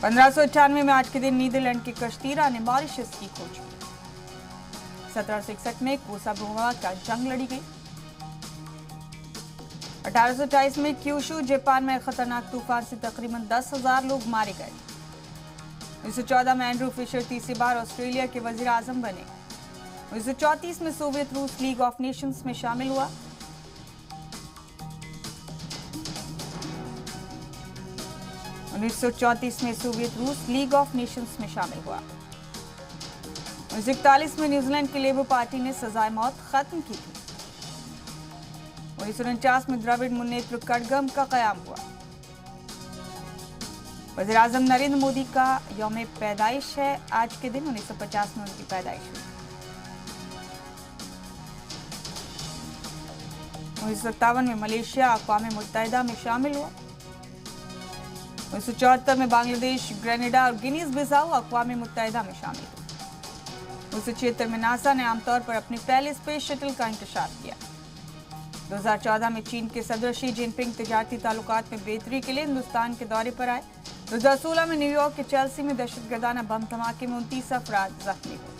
1598 में आज के दिन नीदरलैंड की कश्तीरा ने मॉरिशस की खोज की। 1761 में कोसा ब्रुआ का जंग लड़ी गई। 1828 में क्यूशू जापान में खतरनाक तूफान से तकरीबन 10,000 लोग मारे गए। 1914 में एंड्रू फिशर तीसरी बार ऑस्ट्रेलिया के वजीर आजम बने। 1934 में सोवियत रूस लीग ऑफ नेशंस में शामिल हुआ। 1934 में सोवियत रूस लीग ऑफ नेशंस में शामिल हुआ। 1941 में न्यूजीलैंड की लेबर पार्टी ने सजाए मौत खत्म की थी। 1949 में द्रविड़ मुन्नेत्र कड़गम का कयाम हुआ। वज़ीर आज़म नरेंद्र मोदी का यौम पैदाइश है आज के दिन। 1950 में उनकी पैदाइश हुई। 1957 में मलेशिया अक़वाम मुत्तहिदा में शामिल हुआ। 1974 में बांग्लादेश, ग्रेनेडा और गिनीज बिसाऊ अक़वाम मुत्तहिदा में शामिल हुआ। 1976 में नासा ने आमतौर पर अपने पहले स्पेस शटल का इंकशाफ किया। 2014 में चीन के सदर शी जिनपिंग तिजारती ताल्लुकात में बेहतरी के लिए हिंदुस्तान के दौरे पर आए। 2016 में न्यूयॉर्क के चेल्सी में दहशतगर्दाना बम धमाके में 29 अफराद जख्मी हुए।